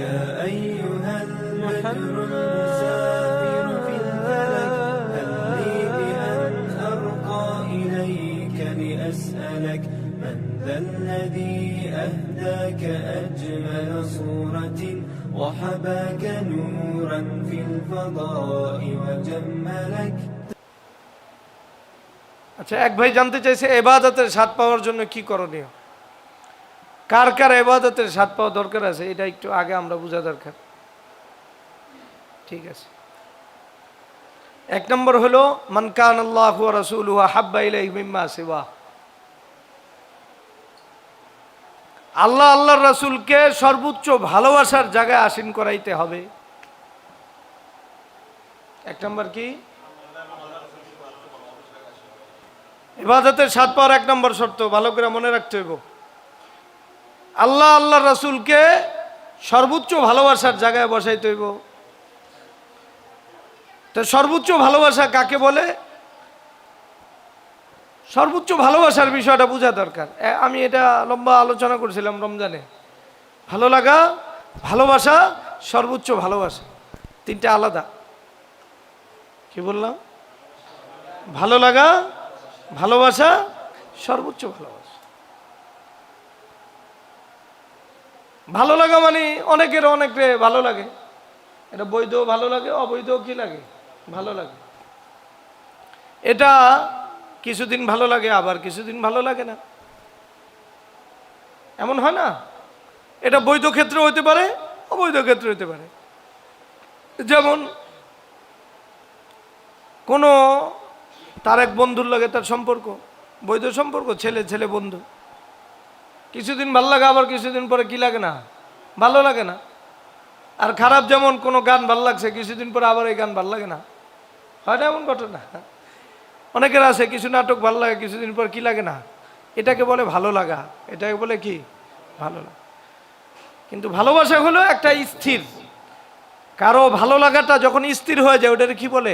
يا أيها البدر المسافر في الفلك هل لي بأن أرقى إليك لأسألك من ذا الذي أهداك أجمل صورة وحباك نورا في الفضاء وجملك। আচ্ছা, এক ভাই জানতে চাইছে ইবাদতের স্বাদ পাওয়ার জন্য কি করণীয়। কার কার ইবাদতের স্বাদ পাওয়া দরকার আছে এটা একটু আগে আমরা বোঝা দরকার। ঠিক আছে, এক নম্বর হলো মান কান আল্লাহু ওয়া রাসূলুহু আহাব্বা ইলাইহি মিম্মা সিওয়া। আল্লাহ আল্লাহর রাসূলকে সর্বোচ্চ ভালোবাসার জায়গায় আসীন করাইতে হবে। এক নম্বর কি? ইবাদতের স্বাদ পাওয়ার এক নম্বর শর্ত ভালো করে মনে রাখতে হইব, আল্লাহ আল্লাহর রাসূলকে সর্বোচ্চ ভালোবাসার জায়গায় বসাইতে হইব। তো সর্বোচ্চ ভালোবাসা কাকে বলে? সর্বোচ্চ ভালোবাসার বিষয়টা বোঝা দরকার। আমি এটা লম্বা আলোচনা করেছিলাম রমজানে। ভালো লাগা, ভালোবাসা, সর্বোচ্চ ভালোবাসা তিনটা আলাদা। কি বললাম? ভালো লাগা, ভালোবাসা, সর্বোচ্চ ভালোবাসা। ভালো লাগা মানে অনেকের অনেকে ভালো লাগে, এটা বৈধ ভালো লাগে, অবৈধ কি লাগে? ভালো লাগে। এটা কিছুদিন ভালো লাগে, আবার কিছুদিন ভালো লাগে না, এমন হয় না? এটা বৈধ ক্ষেত্রে হইতে পারে, অবৈধ ক্ষেত্রে হইতে পারে। যেমন কোনো তার এক বন্ধুর লাগে তার সম্পর্ক, বৈধ সম্পর্ক, ছেলে ছেলে বন্ধু, কিছুদিন ভালো লাগে, আবার কিছুদিন পরে কি লাগে না? ভালো লাগে না। আর খারাপ, যেমন কোনো গান ভালো লাগছে, কিছুদিন পরে আবার এই গান ভালো লাগে না, হয় না এমন ঘটনা? অনেকের আছে কিছু নাটক ভালো লাগে, কিছুদিন পর কি লাগে না, এটাকে বলে ভালো লাগা, এটাকে বলে কি? ভালো লাগা। কিন্তু ভালোবাসা হলো একটা স্থির, কারো ভালো লাগাটা যখন স্থির হয়ে যায় ওটাকে কি বলে?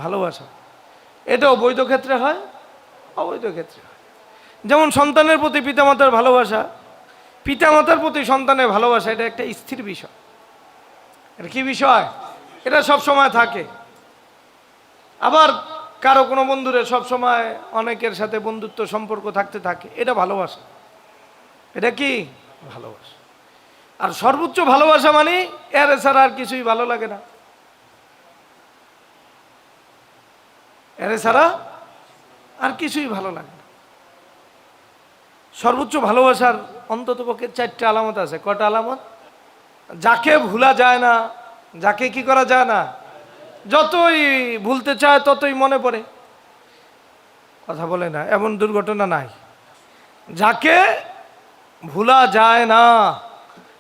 ভালোবাসা। এটাও বৈধ ক্ষেত্রে হয়, অবৈধ ক্ষেত্রে হয়। যেমন সন্তানের প্রতি পিতামাতার ভালোবাসা, পিতামাতার প্রতি সন্তানের ভালোবাসা, এটা একটা স্থির বিষয়। এটা কি বিষয়? এটা সব সময় থাকে। আবার কারো কোনো বন্ধুরে সব সময় অনেকের সাথে বন্ধুত্ব সম্পর্ক থাকতে থাকে, এটা ভালোবাসা। এটা কি? ভালোবাসা। আর সর্বোচ্চ ভালোবাসা মানে এর ছাড়া আর কিছুই ভালো লাগে না, এর ছাড়া আর কিছুই ভালো লাগে না। সর্বোচ্চ ভালোবাসার অন্ততপক্ষে 4টা আলামত আছে। কটা আলামত? যাকে ভুলা যায় না, যাকে কি করা যায় না, যতই ভুলতে চায় ততই মনে পড়ে। কথা বলে না, এমন দুর্ঘটনা নাই। যাকে ভুলা যায় না,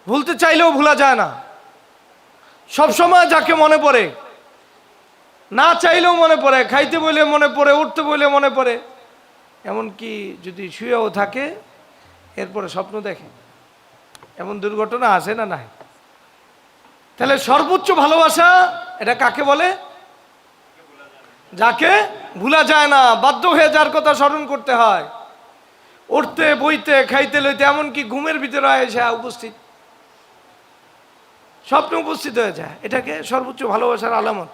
ভুলতে চাইলেও ভুলা যায় না, সবসময় যাকে মনে পড়ে, না চাইলেও মনে পড়ে, খাইতে বলে মনে পড়ে, উঠতে বলে মনে পড়ে, এমনকি যদি শুয়েও থাকে এরপরে স্বপ্ন দেখে, এমন দুর্ঘটনা আছে না নাই? তাহলে সর্বোচ্চ ভালোবাসা এটা কাকে বলে? যাকে ভুলা যায় না, বাধ্য হয়ে যার কথা স্মরণ করতে হয়, উঠতে বইতে খাইতে লইতে, এমনকি ঘুমের ভিতরে এসে উপস্থিত, স্বপ্ন উপস্থিত হয়ে যায়, এটাকে সর্বোচ্চ ভালোবাসার আলামত।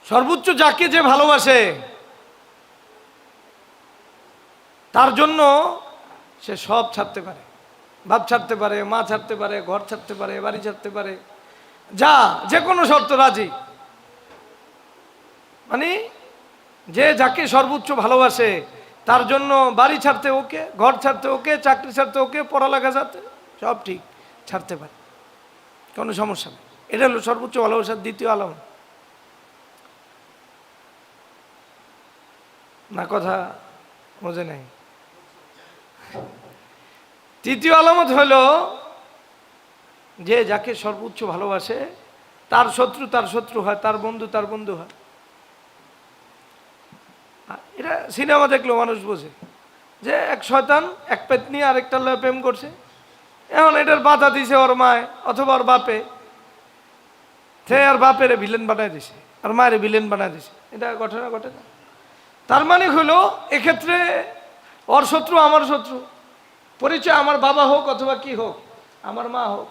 সর্বোচ্চ যাকে যে ভালোবাসে তার জন্য সে সব ছাড়তে পারে, বাপ ছাড়তে পারে, মা ছাড়তে পারে, ঘর ছাড়তে পারে, বাড়ি ছাড়তে পারে, যে কোনো শর্ত রাজি। মানে যে যাকে সর্বোচ্চ ভালোবাসে তার জন্য বাড়ি ছাড়তে ওকে, ঘর ছাড়তে ওকে, চাকরি ছাড়তে ওকে, পড়ালেখা ছাড়তে সব ঠিক, ছাড়তে পারে, কোনো সমস্যা নেই। এটা হলো সর্বোচ্চ ভালোবাসার দ্বিতীয় আলামত। না কথা বোঝে নাই? তৃতীয় আলামত হলো যে যাকে সর্বোচ্চ ভালোবাসে তার শত্রু তার শত্রু হয়, তার বন্ধু তার বন্ধু হয়। এটা সিনেমা দেখলেও মানুষ বোঝে যে এক শয়তান এক পেতনি আরেকটা লয়ে প্রেম করছে, এখন এটার বাধা দিছে ওর মায় অথবা ওর বাপে, সে আর বাপের ভিলেন বানায় দিছে আর মায়ের ভিলেন বানায় দিছে। এটা ঘটনা ঘটে না? তার মানে হলো এক্ষেত্রে ওর শত্রু আমার শত্রু, পরিচয় আমার বাবা হোক অথবা কি হোক, আমার মা হোক,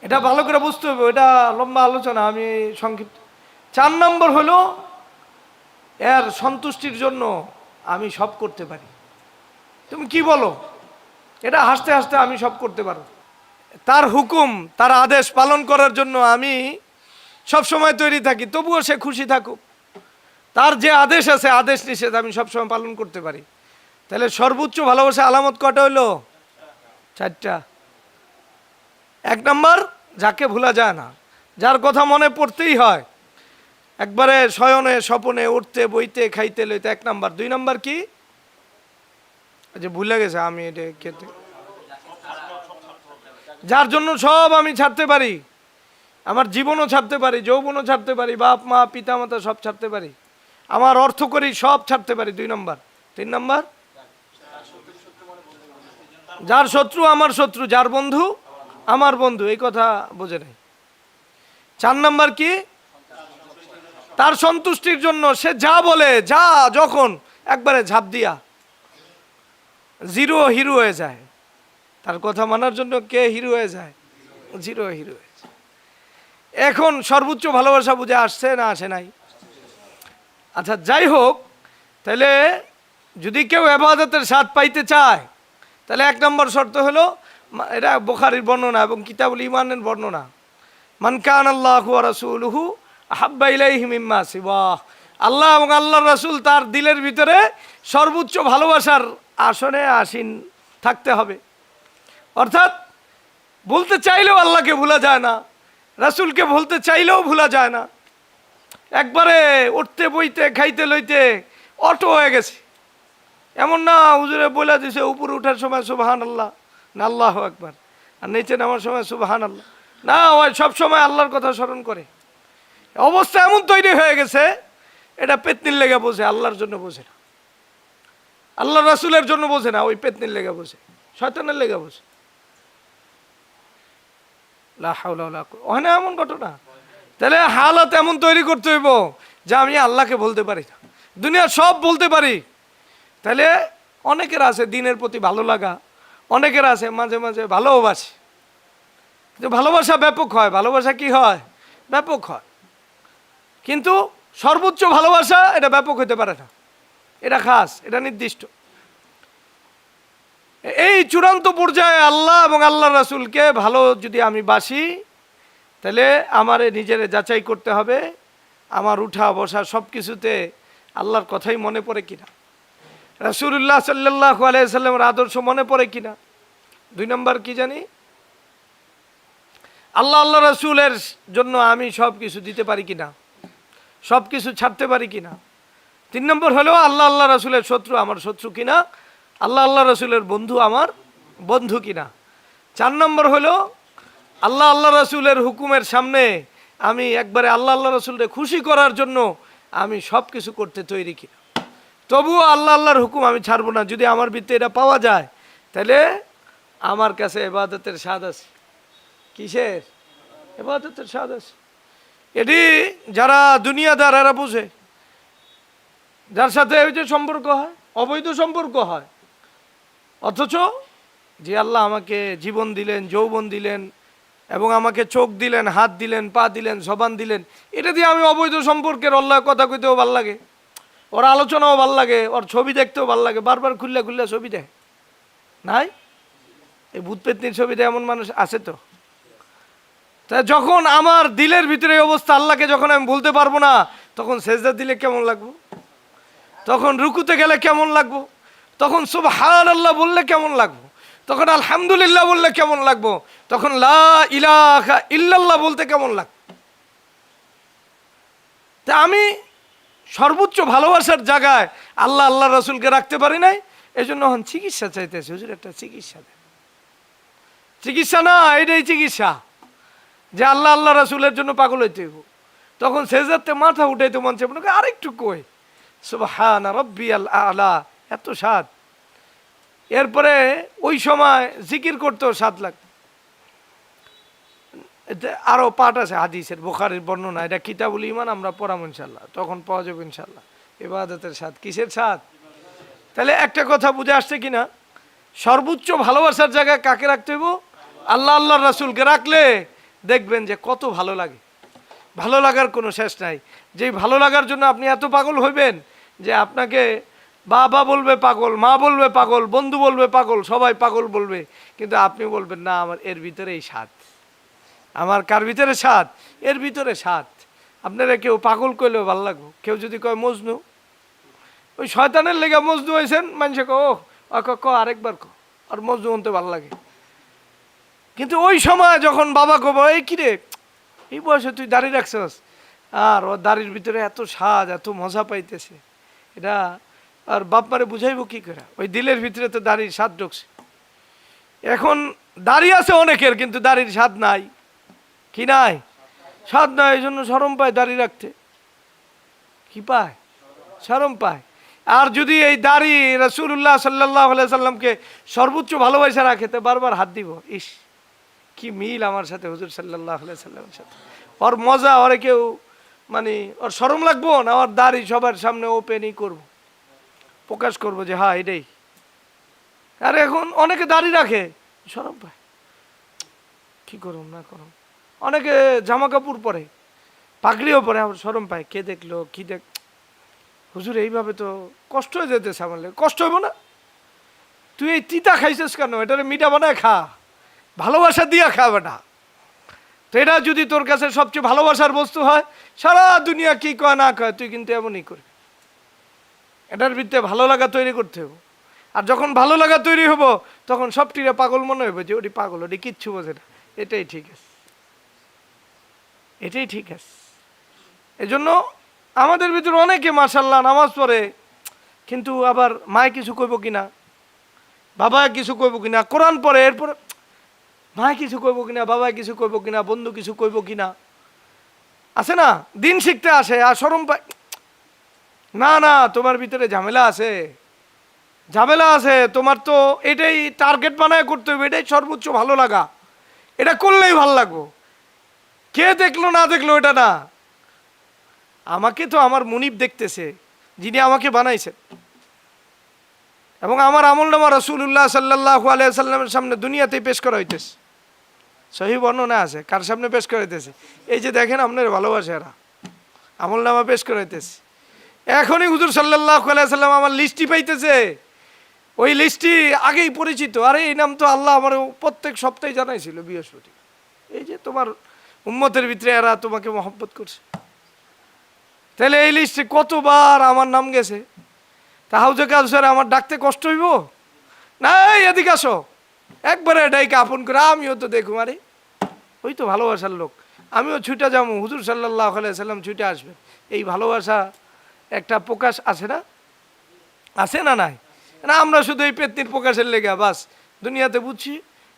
এটা ভালো করে বুঝতে হবে। এটা লম্বা আলোচনা, আমি সংক্ষিপ্ত। 4 নম্বর হলো এর সন্তুষ্টির জন্য আমি সব করতে পারি। তুমি কি বলো, এটা হাসতে হাসতে আমি সব করতে পারো। তার হুকুম, তার আদেশ পালন করার জন্য আমি সব সময় তৈরি থাকি, তবুও সে খুশি থাকুক। তার যে আদেশ আছে, আদেশ নিষেধ আমি সবসময় পালন করতে পারি। তাহলে সর্বোচ্চ ভালোবাসা আলামত কটা হইলো? 4টা। 1 নম্বর, যাকে ভোলা যায় না, যার কথা মনে পড়তেই হয়, একবারে শয়নে স্বপনে উঠতে বইতে খাইতে লইতে, 1 নম্বর। 2 নম্বর কি, যে ভুলে গেছে আমি এটা খেতে, যার জন্য সব আমি ছাড়তে পারি, আমার জীবনও ছাড়তে পারি, যৌবনও ছাড়তে পারি, বাপ মা পিতা মাতা সব ছাড়তে পারি, আমার অর্থ করি সব ছাড়তে পারি। 2 নম্বর। 3 নম্বর, যার শত্রু আমার শত্রু, যার বন্ধু আমার বন্ধু, এই কথা বোঝে নাই। 4 নম্বর কি, তার সন্তুষ্টির জন্য সে যা বলে, যা যখন একবারে ঝাঁপ দিয়া জিরো হিরো হয়ে যায়। তার কথা মানার জন্য কে হিরো হয়ে যায়? জিরো হিরো হয়ে যায়। এখন সর্বোচ্চ ভালোবাসা বুঝে আসছে না আসে নাই? আচ্ছা, যাই হোক, তাহলে যদি কেউ ইবাদতের স্বাদ পাইতে চায়, তাহলে 1 নম্বর শর্ত হলো, এটা বুখারীর বর্ণনা এবং কিতাবুল ঈমানের বর্ণনা, মান কানাল্লাহু ওয়া রাসূলুহু আহাব্বা ইলাইহি মিম্মা সিওয়াহ। আল্লাহ এবং আল্লাহর রাসূল তার দিলের ভিতরে সর্বোচ্চ ভালোবাসার আসনে আসীন থাকতে হবে। অর্থাৎ বলতে চাইলেও আল্লাহকে ভোলা যায় না, রাসূলকে বলতে চাইলেও ভোলা যায় না, একবারে উঠতে বইতে খাইতে লইতে অটো হয়ে গেছে। এমন না হুজুরে বলে দিছে উপরে ওঠার সময় সুবহানাল্লাহ না আল্লাহু আকবার, আর নিচে নামার সময় সুবহানাল্লাহ না, ওই সব সময় আল্লাহর কথা স্মরণ করে। অবস্থা এমন তৈরি হয়ে গেছে, এটা পেতনির লেগে বোঝে, আল্লাহর জন্য বোঝে না, আল্লাহ রাসূলের জন্য বোঝে না, ওই পেতনির লেগে বোঝে, শয়তানের লেগে বোঝে। লা হাওলা ওয়ালা কুওয়াতা, হয় না এমন ঘটনা? তাহলে হালাত এমন তৈরি করতে হইব যে আমি আল্লাহকে বলতে পারি না, দুনিয়ার সব বলতে পারি। তাহলে অনেকের আছে দিনের প্রতি ভালো লাগা, অনেকের আছে মাঝে মাঝে ভালোবাসে, যে ভালোবাসা ব্যাপক হয়, ভালোবাসা কি হয়? ব্যাপক হয়। কিন্তু সর্বোচ্চ ভালোবাসা এটা ব্যাপক হতে পারে না, এটা খাস, এটা নির্দিষ্ট। এই চূড়ান্ত পর্যায়ে আল্লাহ এবং আল্লাহ রাসূলকে ভালো যদি আমি বাসি, তাহলে আমার নিজের যাচাই করতে হবে, আমার উঠা বসা সব কিছুতে আল্লাহর কথাই মনে পড়ে কিনা, রাসূলুল্লাহ সাল্লাল্লাহু আলাইহি সাল্লামের আদর্শ মনে পড়ে কিনা। 2 নম্বর কি জানি, আল্লাহ আল্লাহ রাসূলের জন্য আমি সব কিছু দিতে পারি কিনা, সব কিছু ছাড়তে পারি কিনা। 3 নম্বর হলো আল্লাহ আল্লাহ রাসূলের শত্রু আমার শত্রু কিনা, আল্লাহ আল্লাহ রাসূলের বন্ধু আমার বন্ধু কিনা। 4 নম্বর হলো আল্লাহ আল্লাহ রাসূলের হুকুমের সামনে আমি একবারে আল্লাহ আল্লাহ রাসূলকে খুশি করার জন্য আমি সব কিছু করতে তৈরি কিনা। তবুও আল্লাহ আল্লাহর হুকুম আমি ছাড়বো না। যদি আমার ভিতরে এটা পাওয়া যায়, তাহলে আমার কাছে ইবাদতের স্বাদ আছে। কিসের? ইবাদতের স্বাদ আছে। এটি যারা দুনিয়াদার এরা বুঝে, যার সাথে ওই যে সম্পর্ক হয়, অবৈধ সম্পর্ক হয়, অথচ যে আল্লাহ আমাকে জীবন দিলেন, যৌবন দিলেন, এবং আমাকে চোখ দিলেন, হাত দিলেন, পা দিলেন, জবান দিলেন, এটা দিয়ে আমি অবৈধ সম্পর্কের আল্লাহ কথা কইতেও ভাল লাগে, ওর আলোচনাও ভাল লাগে, ওর ছবি দেখতেও ভাল লাগে, বারবার খুললে খুললে ছবি দেয় নাই? এই ভূত পেতনির ছবি দেয় এমন মানুষ আছে তো। তা যখন আমার দিলের ভিতরে এই অবস্থা, আল্লাহকে যখন আমি বলতে পারবো না, তখন সেজদা দিলে কেমন লাগবো, তখন রুকুতে গেলে কেমন লাগবো, তখন সুবহানাল্লাহ বললে কেমন লাগবো, তখন আলহামদুলিল্লাহ বললে কেমন লাগবো, তখন লা ইলাহা ইল্লাল্লাহ বলতে কেমন লাগবে। তা আমি সর্বোচ্চ ভালোবাসার জায়গায় আল্লাহ আল্লাহ রাসূলকে রাখতে পারি নাই, এই জন্য এখন চিকিৎসা চাইতেছে, হুজুর একটা চিকিৎসা দেন। চিকিৎসা না, এটাই চিকিৎসা, যে আল্লাহ আল্লাহ রাসূলের জন্য পাগল হইতে হইব। তখন সেজদাতে মাথা উঠাইতে মন চাইবে না, আরেকটু কই সুবহানা রাব্বিয়াল আলা, এত স্বাদ। এরপরে ওই সময় জিকির করতেও স্বাদ লাগবে। আরো পাঠ আছে হাদিসের, বুখারীর বর্ণনা, এটা কিতাবুল ঈমান আমরা পড়াবো ইনশাআল্লাহ, তখন পাওয়া যাবে ইনশাআল্লাহ। ইবাদতের স্বাদ, কিসের স্বাদ? তাহলে একটা কথা বুঝে আসছে কিনা, সর্বোচ্চ ভালোবাসার জায়গায় কাকে রাখতে হইব? আল্লাহ আল্লাহর রাসূলকে রাখলে দেখবেন যে কত ভালো লাগে। ভালো লাগার কোনো শেষ নাই। যেই ভালো লাগার জন্য আপনি এত পাগল হইবেন যে আপনাকে বাবা বলবে পাগল, মা বলবে পাগল, বন্ধু বলবে পাগল, সবাই পাগল বলবে, কিন্তু আপনি বলবেন না আমার এর ভিতরে এই স্বাদ। আমার কার ভিতরে স্বাদ? এর ভিতরে স্বাদ। আপনারা কেউ পাগল কইলেও ভালো লাগবো। কেউ যদি কয় মজনু, ওই শয়তানের লেগে মজনু হয়েছেন, মানুষে ক আরেকবার ক, আর মজনু হতে ভালো লাগে। কিন্তু ওই সময় যখন বাবা কব এই কিরে এই বয়সে তুই দাড়ি রাখছস, আর ওর দাড়ির ভিতরে এত স্বাদ, এত মজা পাইতেছে, এটা আর বাপ মারে বুঝাইব কি করে? ওই দিলের ভিতরে তো দাড়ির স্বাদ ঢুকছে। এখন দাড়ি আছে অনেকের, কিন্তু দাড়ির স্বাদ নাই। কি নাই? স্বাদ নাই। এই জন্য শরম পায় দাড়ি রাখতে। কি পায়? শরম পায়। আর যদি এই দাড়ি রাসূলুল্লাহ সাল্লাল্লাহু আলাইহি সাল্লামকে সর্বোচ্চ ভালোবাসা রাখে, তো বারবার হাত দিব, ইস কি মিল আমার সাথে হুজুর সাল্লাল্লাহু আলাইহি সাল্লামের সাথে। ওর মজা, ওরে কেউ মানে ওর শরম লাগবো না? ওর দাড়ি সবার সামনে ওপেনই করব, প্রকাশ করব যে হ্যাঁ এটাই। আর এখন অনেকে দাড়ি রাখে, শরম পায়, কি করুন না করুন। অনেকে জামা কাপড় পরে, পাগড়িও পরে, আবার শরম পায়, কে দেখলো কি দেখ। হুজুর এইভাবে তো কষ্ট হয়ে যেতেছে আমার। কষ্ট হইব না? তুই এই তিতা খাইছিস কেন? এটারে মিঠা বানায় খা, ভালোবাসা দিয়া খা বেটা। তো এটা যদি তোর কাছে সবচেয়ে ভালোবাসার বস্তু হয়, সারা দুনিয়া কি কয় না কয়, তুই কিন্তু এমনই করবি। এটার ভিতরে ভালো লাগা তৈরি করতে হবে। আর যখন ভালো লাগা তৈরি হবো, তখন সবটিরে পাগল মনে হবে যে ওটি পাগল, ওটি কিচ্ছু বোঝে না। এটাই ঠিক আছে, এটাই ঠিক আছে। এজন্য আমাদের ভিতরে অনেকে মাশাআল্লাহ নামাজ পড়ে, কিন্তু আবার মায় কিছু কইব কিনা, বাবা কিছু কইব কিনা, কোরআন পড়ে, এরপরে মায় কিছু কইব কিনা, বাবা কিছু কইব কিনা, বন্ধু কিছু কইব কিনা, আছে না? দিন শিখতে আসে আর শরম পায়। না না, তোমার ভিতরে ঝামেলা আছে, ঝামেলা আছে। তোমার তো এটাই টার্গেট বানায় করতে হবে, এটাই সর্বোচ্চ ভালো লাগা। এটা করলেই ভালো লাগবো। কে দেখলো না দেখলো এটা না, আমাকে তো আমার মুনিব দেখতেছে, যিনি আমাকে বানাইছেন। এবং আমার আমলনামা রাসূলুল্লাহ সাল্লাল্লাহু আলাইহি সাল্লামের সামনে দুনিয়াতেই পেশ করা হইতেছে। সহি বর্ণনা আছে কার সামনে পেশ করা হইতেছে? এই যে দেখেন আপনার ভালোবাসারা আমলনামা পেশ করা হইতেছে। এখনই হুজুর সাল্লাল্লাহু আলাইহি সাল্লাম আমার লিস্টটি পাইতেছে। ওই লিস্টটি আগেই পরিচিত। আরে এই নাম তো আল্লাহ আমার প্রত্যেক সপ্তাহে জানাইছিল বৃহস্পতি। এই যে তোমার উম্মতের ভিতরে এরা তোমাকে মহব্বত করছে। তাহলে এই লিস্টে কতবার আমার নাম গেছে। তা হাউজে কাউসারে আমার ডাকতে কষ্ট হইব না? এদিকে আসো, একবারে ডাইকে আপন করে আমিও তো দেখুম। আরে ওই তো ভালোবাসার লোক, আমিও ছুটে যাবো, হুজুর সাল্লাল্লাহু আলাইহি সাল্লাম ছুটে আসবে। এই ভালোবাসা একটা প্রকাশ আছে না? আছে না? নাই না? আমরা শুধু এই পেতনির প্রকাশের লেগে বাস দুনিয়াতে বুঝছি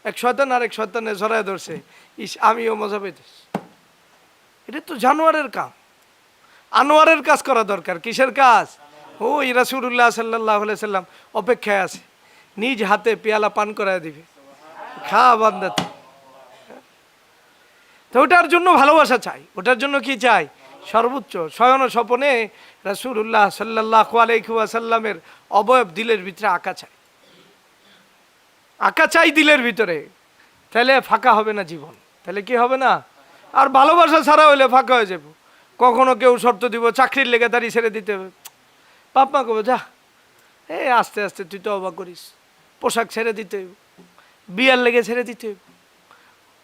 এক শয়তান আর এক শয়তানে জড়ায় ধরছে, ইস আমিও মজা পেতেছি। এটা তো জানোয়ারের কাম। আনোয়ারের কাজ করা দরকার। কিসের কাজ? ওই রাসূলুল্লাহ সাল্লাল্লাহু আলাইহি সাল্লাম অপেক্ষায় আছে, নিজ হাতে পেয়ালা পান করায় দিবে, খা বান্দা। তো ওটার জন্য ভালোবাসা চাই। ওটার জন্য কি চাই? সর্বোচ্চ শয়ন স্বপনে রাসূলুল্লাহ সাল্লাল্লাহু আলাইহি ওয়াসাল্লামের অবয়ব দিলের ভিতরে আঁকা চাই, আঁকা চাই দিলের ভিতরে। তাহলে ফাঁকা হবে না জীবন। তাহলে কি হবে না? আর ভালোবাসা ছাড়া হইলে ফাঁকা হয়ে যাব। কখনো কেউ শর্ত দিব চাকরির লেগে দাঁড়ি ছেড়ে দিতে হবে, বাপ মা কবে যা এই আস্তে আস্তে তুই তো অবাক করিস, পোশাক ছেড়ে দিতে হইব, বিয়ার লেগে ছেড়ে দিতে হইব,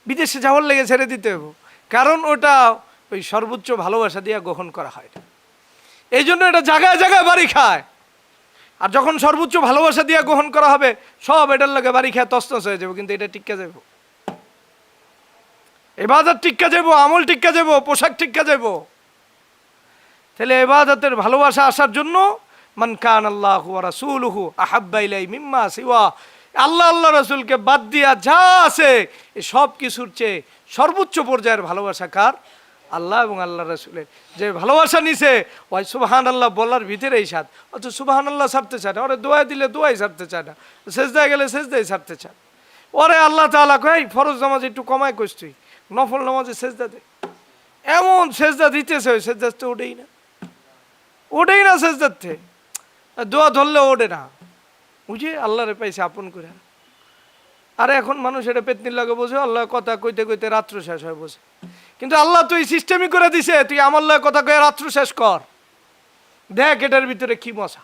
বিদেশে যাওয়ার লেগে ছেড়ে দিতে হইব। কারণ ওটা ওই সর্বোচ্চ ভালোবাসা দিয়ে গ্রহণ করা হয়। এই জন্য এটা জায়গায় জায়গায় বাড়ি খায়। আর যখন সর্বোচ্চ ভালোবাসা দিয়ে গ্রহণ করা হবে, সব এটার লগে বাড়ি খেয়ে তছনছ হয়ে যাবে। কিন্তু এটা টিক্কা যাব, ইবাদত টিক্কা যাব, আমল টিক্কা যাব, পোশাক টিক্কা যাব। তাহলে ইবাদতের ভালোবাসা আসার জন্য মান কান আল্লাহু ওয়া রাসূলুহু আহাব্বা ইলাইহি মিম্মা সিওয়া, আল্লাহ আল্লাহ রাসূলকে বাদ দিয়া যা আছে এই সব কিছুর চেয়ে সর্বোচ্চ পর্যায়ের ভালোবাসা কার? আল্লাহ এবং আল্লাহ রাসূলের। যে ভালোবাসা নিছে ওই সুবহানাল্লাহ বলার ভিতরেই সাথ, অত সুবহানাল্লাহ ছাড়তে চায় না, ওরে দোয়া দিলে দোয়াই ছাড়তে চায় না, সেজদায় গেলে সেজদাই ছাড়তে চায়। ওরে আল্লাহ তাআলা কয় ফরজ নামাজ একটু কমায় কইস, তুই নফল নামাজে সেজদা দে। এমন সেজদা দিতেছে ওই সেজদা তো ওঠেই না, ওঠেই না সেজদাতে, দোয়া ধরলে ওঠে না। বুঝে আল্লাহরে পাইছে আপন করে। আর এখন মানুষ এটা পেতনির লাগে বসে আল্লাহ কথা কইতে কইতে রাত্র শেষ হয় বসে। কিন্তু আল্লাহ তুই সিস্টেমই করে দিছে, তুই আমার লগে কথা কয়ে রাত্র শেষ কর, দেখ এটার ভিতরে কি মজা।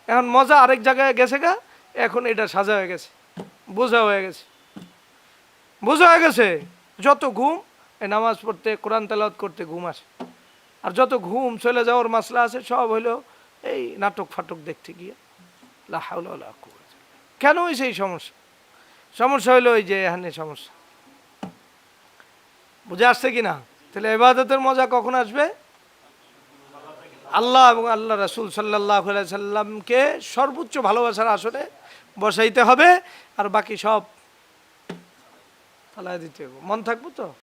এখন মজা আরেক জায়গায় গেছে গা, এখন এটা সাজা হয়ে গেছে, বোঝা হয়ে গেছে, বোঝা হয়ে গেছে। যত ঘুম এই নামাজ পড়তে কোরআন তেলাওয়াত করতে ঘুম আসে, আর যত ঘুম চলে যাওয়ার মাসলা আছে সব হইলো এই নাটক ফাটক দেখতে গিয়ে। লা হাওলা ওয়ালা কুওয়াতা। কেন হয়েছে এই সমস্যা? সমস্যা হইলো ওই যে এখানে সমস্যা, বুঝে আসছে কিনা? তাহলে ইবাদতের মজা কখন আসবে? আল্লাহ এবং আল্লাহ রাসূল সাল্লাল্লাহু আলাইহি সাল্লামকে সর্বোচ্চ ভালোবাসার আসনে বসাইতে হবে, আর বাকি সব ফালাই দিতে হবে। মন থাকবো তো?